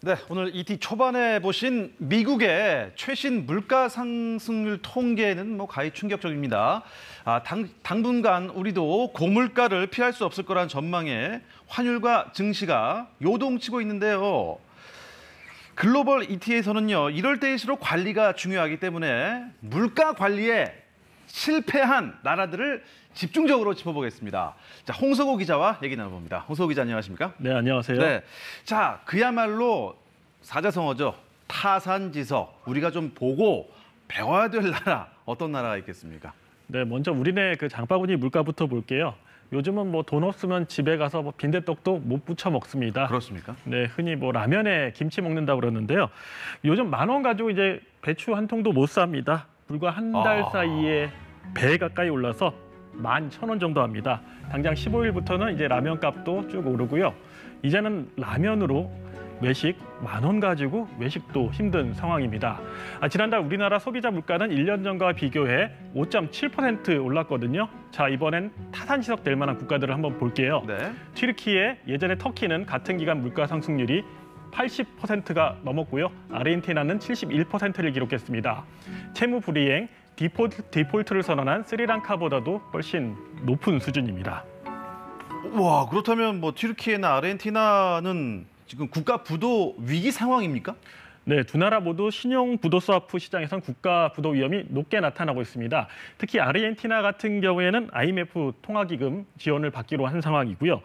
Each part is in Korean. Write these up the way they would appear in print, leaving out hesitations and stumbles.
네, 오늘 ET 초반에 보신 미국의 최신 물가 상승률 통계는 가히 충격적입니다. 당분간 우리도 고물가를 피할 수 없을 거란 전망에 환율과 증시가 요동치고 있는데요. 글로벌 ET에서는요, 이럴 때일수록 관리가 중요하기 때문에 물가 관리에 실패한 나라들을 집중적으로 짚어보겠습니다. 자, 홍석호 기자와 얘기 나눠봅니다. 홍석호 기자 안녕하십니까? 네, 안녕하세요. 네, 자, 그야말로 사자성어죠. 타산지석. 우리가 좀 보고 배워야 될 나라, 어떤 나라가 있겠습니까? 네, 먼저 우리네 그 장바구니 물가부터 볼게요. 요즘은 돈 없으면 집에 가서 빈대떡도 못 부쳐 먹습니다. 그렇습니까? 네, 흔히 라면에 김치 먹는다고 그러는데요. 요즘 10,000원 가지고 이제 배추 한 통도 못 삽니다. 불과 한 달 사이에 배 가까이 올라서 11,000원 정도 합니다. 당장 15일부터는 이제 라면 값도 쭉 오르고요. 이제는 라면으로 외식 10,000원 가지고 외식도 힘든 상황입니다. 지난달 우리나라 소비자 물가는 1년 전과 비교해 5.7% 올랐거든요. 자, 이번엔 타산지석 될 만한 국가들을 한번 볼게요. 네. 튀르키예, 예전에 터키는 같은 기간 물가 상승률이 80%가 넘었고요. 아르헨티나는 71%를 기록했습니다. 채무 불이행, 디폴트를 선언한 스리랑카보다도 훨씬 높은 수준입니다. 와, 그렇다면 튀르키예나 아르헨티나는 지금 국가 부도 위기 상황입니까? 네, 두 나라 모두 신용 부도스와프 시장에선 국가 부도 위험이 높게 나타나고 있습니다. 특히 아르헨티나 같은 경우에는 IMF 통화기금 지원을 받기로 한 상황이고요.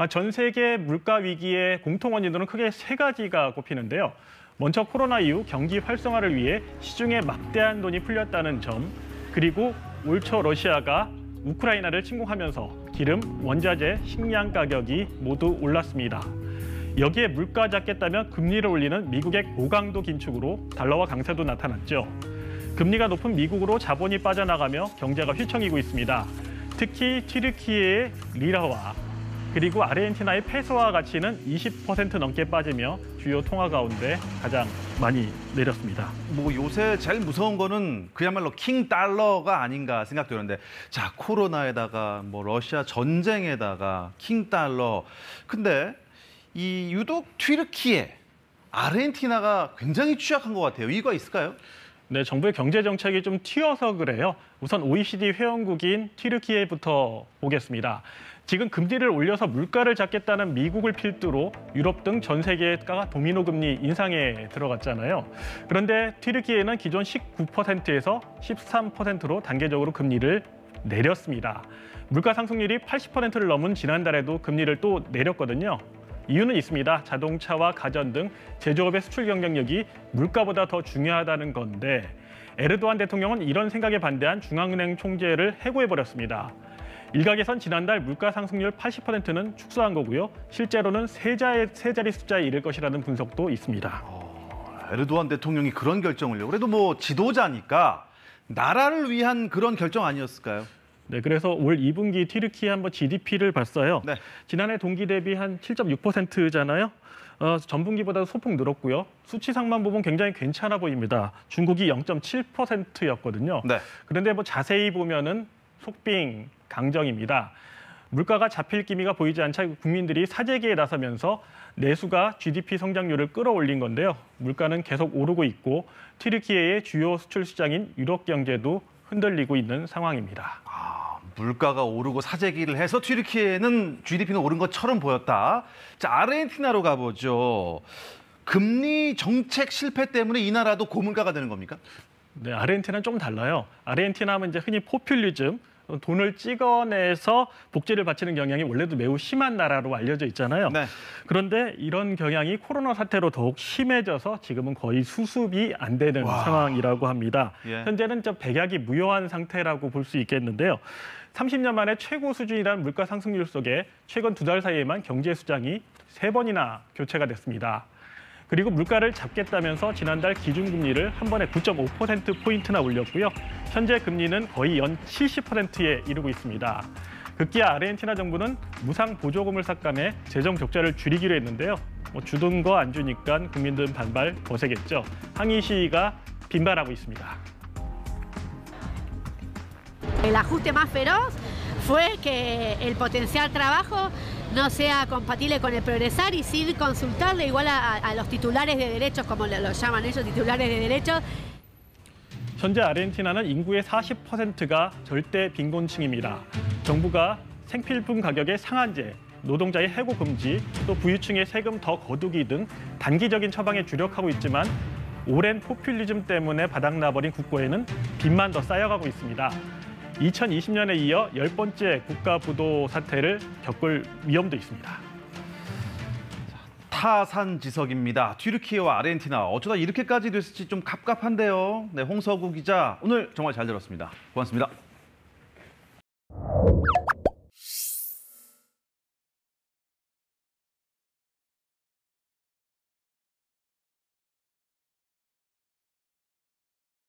전 세계 물가 위기의 공통 원인으로는 크게 세 가지가 꼽히는데요. 먼저 코로나 이후 경기 활성화를 위해 시중에 막대한 돈이 풀렸다는 점, 그리고 올 초 러시아가 우크라이나를 침공하면서 기름, 원자재, 식량 가격이 모두 올랐습니다. 여기에 물가 잡겠다면 금리를 올리는 미국의 고강도 긴축으로 달러와 강세도 나타났죠. 금리가 높은 미국으로 자본이 빠져나가며 경제가 휘청이고 있습니다. 특히 튀르키예의 리라와 그리고 아르헨티나의 페소화 가치는 20% 넘게 빠지며 주요 통화 가운데 가장 많이 내렸습니다. 요새 제일 무서운 거는 그야말로 킹 달러가 아닌가 생각되는데, 자, 코로나에다가 러시아 전쟁에다가 킹 달러. 근데 이 유독 튀르키예, 아르헨티나가 굉장히 취약한 것 같아요. 이유가 있을까요? 네, 정부의 경제 정책이 좀 튀어서 그래요. 우선 OECD 회원국인 튀르키예부터 보겠습니다. 지금 금리를 올려서 물가를 잡겠다는 미국을 필두로 유럽 등 전 세계가 도미노 금리 인상에 들어갔잖아요. 그런데 튀르키예는 기존 19%에서 13%로 단계적으로 금리를 내렸습니다. 물가 상승률이 80%를 넘은 지난달에도 금리를 또 내렸거든요. 이유는 있습니다. 자동차와 가전 등 제조업의 수출 경쟁력이 물가보다 더 중요하다는 건데, 에르도안 대통령은 이런 생각에 반대한 중앙은행 총재를 해고해버렸습니다. 일각에선 지난달 물가 상승률 80%는 축소한 거고요. 실제로는 세 자리 숫자에 이를 것이라는 분석도 있습니다. 에르도안 대통령이 그런 결정을요. 그래도 지도자니까 나라를 위한 그런 결정 아니었을까요? 네, 그래서 올 2분기 튀르키예 한번 GDP를 봤어요. 네. 지난해 동기 대비 한 7.6%잖아요. 전분기보다 소폭 늘었고요. 수치상만 보면 굉장히 괜찮아 보입니다. 중국이 0.7%였거든요. 네. 그런데 자세히 보면은 속빙 강정입니다. 물가가 잡힐 기미가 보이지 않자 국민들이 사재기에 나서면서 내수가 GDP 성장률을 끌어올린 건데요. 물가는 계속 오르고 있고 튀르키예의 주요 수출 시장인 유럽 경제도 흔들리고 있는 상황입니다. 물가가 오르고 사재기를 해서 튀르키예는 GDP는 오른 것처럼 보였다. 자, 아르헨티나로 가보죠. 금리 정책 실패 때문에 이 나라도 고물가가 되는 겁니까? 네, 아르헨티나는 좀 달라요. 아르헨티나 하면 이제 흔히 포퓰리즘, 돈을 찍어내서 복지를 바치는 경향이 원래도 매우 심한 나라로 알려져 있잖아요. 네. 그런데 이런 경향이 코로나 사태로 더욱 심해져서 지금은 거의 수습이 안 되는 상황이라고 합니다. 예. 현재는 백약이 무효한 상태라고 볼 수 있겠는데요. 30년 만에 최고 수준이라는 물가 상승률 속에 최근 2달 사이에만 경제 수장이 3번이나 교체가 됐습니다. 그리고 물가를 잡겠다면서 지난달 기준금리를 한 번에 9.5%포인트나 올렸고요. 현재 금리는 거의 연 70%에 이르고 있습니다. 급기야 아르헨티나 정부는 무상 보조금을 삭감해 재정 적자를 줄이기로 했는데요. 주던 거 안 주니까 국민들 반발 거세겠죠. 항의 시위가 빈발하고 있습니다. El ajuste más feroz fue que el potencial trabajo no sea compatible con el progresar y sin consultarle igual a los titulares de derechos, como lo llaman ellos, titulares de derechos. 현재 아르헨티나는 인구의 40%가 절대 빈곤층입니다. 정부가 생필품 가격의 상한제, 노동자의 해고 금지, 또 부유층의 세금 더 거두기 등 단기적인 처방에 주력하고 있지만 오랜 포퓰리즘 때문에 바닥나버린 국고에는 빚만 더 쌓여가고 있습니다. 2020년에 이어 10번째 국가 부도 사태를 겪을 위험도 있습니다. 타산지석입니다. 튀르키예와 아르헨티나 어쩌다 이렇게까지 됐을지 좀 갑갑한데요. 네, 홍서구 기자 오늘 정말 잘 들었습니다. 고맙습니다.